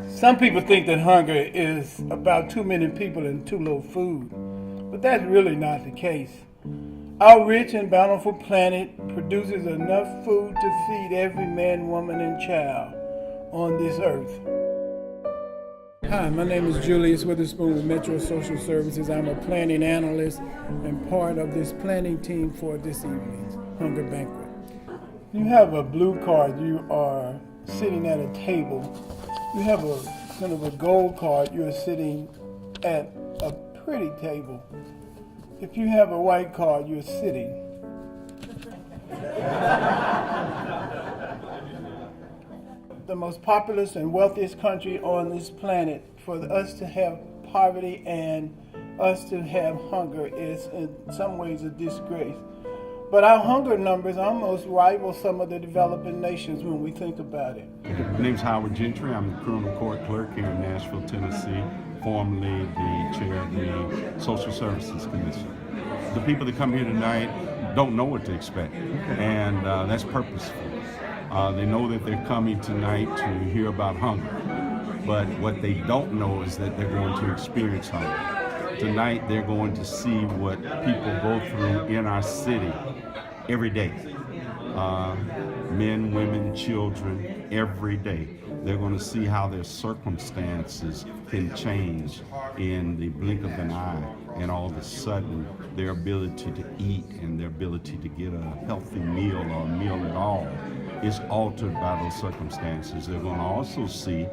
Some people think that hunger is about too many people and too little food, but that's really not the case. Our rich and bountiful planet produces enough food to feed every man, woman, and child on this earth. Hi, my name is Julius Witherspoon with Metro Social Services. I'm a planning analyst and part of this planning team for this evening's Hunger Banquet. You have a blue card, you are sitting at a table. You have a kind of a gold card, you're sitting at a pretty table. If you have a white card, you're sitting. The most populous and wealthiest country on this planet, for us to have poverty and us to have hunger is in some ways a disgrace. But our hunger numbers almost rival some of the developing nations when we think about it. My name's Howard Gentry. I'm the criminal court clerk here in Nashville, Tennessee, formerly the chair of the Social Services Commission. The people that come here tonight don't know what to expect, and that's purposeful. They know that they're coming tonight to hear about hunger, but what they don't know is that they're going to experience hunger. Tonight they're going to see what people go through in our city every day. Men, women, children, every day. They're going to see how their circumstances can change in the blink of an eye, and all of a sudden their ability to eat and their ability to get a healthy meal or a meal at all is altered by those circumstances. They're going to also see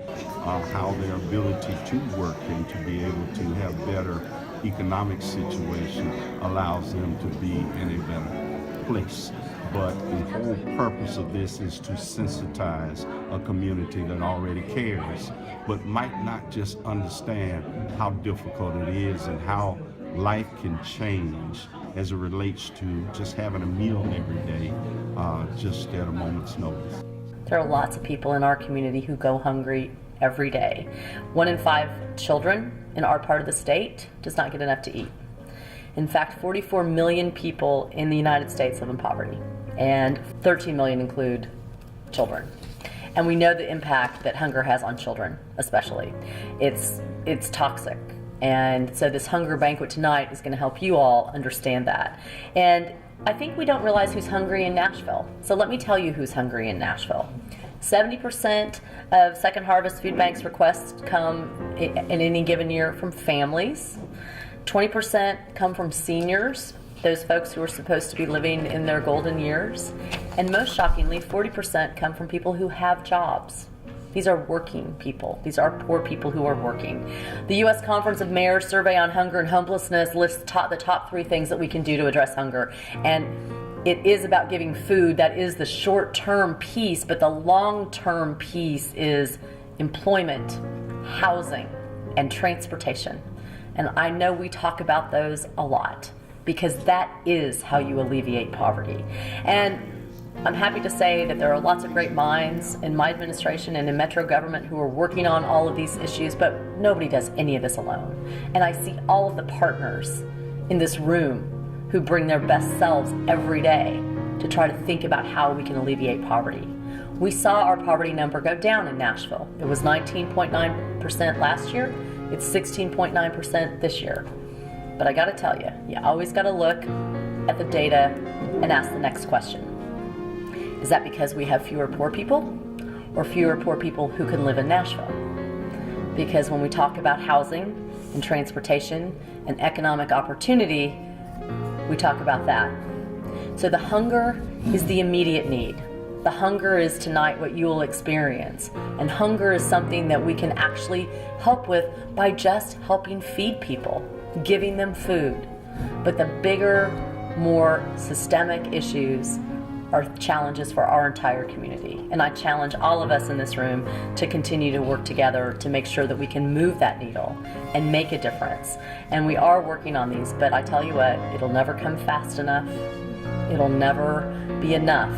how their ability to work and to be able to have better economic situation allows them to be in a better place. But the whole purpose of this is to sensitize a community that already cares, but might not just understand how difficult it is and how life can change as it relates to just having a meal every day, just at a moment's notice. There are lots of people in our community who go hungry every day. 1 in 5 children in our part of the state does not get enough to eat. In fact, 44 million people in the United States live in poverty, and 13 million include children. And we know the impact that hunger has on children, especially. It's toxic. And so this hunger banquet tonight is going to help you all understand that. And I think we don't realize who's hungry in Nashville. So let me tell you who's hungry in Nashville. 70% of Second Harvest Food Bank's requests come in any given year from families. 20% come from seniors, those folks who are supposed to be living in their golden years. And most shockingly, 40% come from people who have jobs. These are working people. These are poor people who are working. The U.S. Conference of Mayors survey on hunger and homelessness lists the top 3 things that we can do to address hunger. And it is about giving food. That is the short-term piece, but the long-term piece is employment, housing, and transportation. And I know we talk about those a lot because that is how you alleviate poverty. And I'm happy to say that there are lots of great minds in my administration and in Metro government who are working on all of these issues, but nobody does any of this alone. And I see all of the partners in this room who bring their best selves every day to try to think about how we can alleviate poverty. We saw our poverty number go down in Nashville. It was 19.9% last year. It's 16.9% this year. But I gotta tell you, you always gotta look at the data and ask the next question. Is that because we have fewer poor people or fewer poor people who can live in Nashville? Because when we talk about housing and transportation and economic opportunity, we talk about that. So the hunger is the immediate need. The hunger is tonight what you will experience. And hunger is something that we can actually help with by just helping feed people, giving them food. But the bigger, more systemic issues are challenges for our entire community. And I challenge all of us in this room to continue to work together to make sure that we can move that needle and make a difference. And we are working on these, but I tell you what, it'll never come fast enough. It'll never be enough.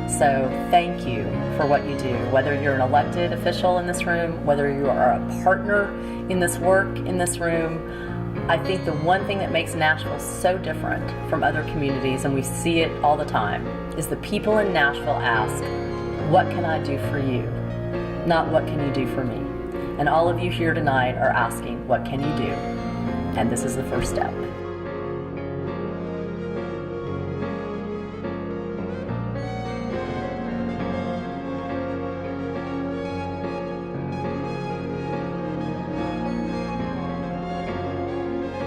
So thank you for what you do, whether you're an elected official in this room, whether you are a partner in this work in this room. I think the one thing that makes Nashville so different from other communities, and we see it all the time, is the people in Nashville ask, what can I do for you? not what can you do for me. And all of you here tonight are asking, what can you do? And this is the first step.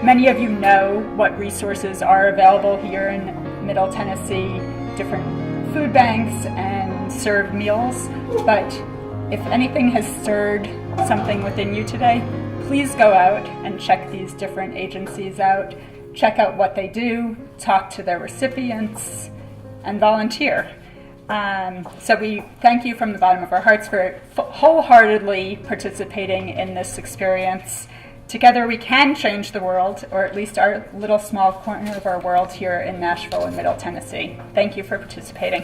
Many of you know what resources are available here in Middle Tennessee, different food banks and served meals, but if anything has stirred something within you today, please go out and check these different agencies out, check out what they do, talk to their recipients, and volunteer. So we thank you from the bottom of our hearts for wholeheartedly participating in this experience. Together we can change the world, or at least our little small corner of our world here in Nashville and Middle Tennessee. Thank you for participating.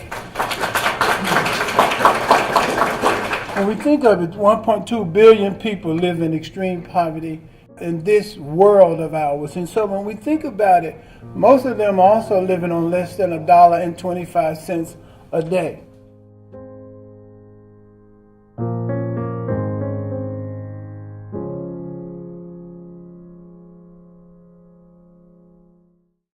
When we think of it, 1.2 billion people live in extreme poverty in this world of ours. And so when we think about it, most of them are also living on less than $1.25 a day.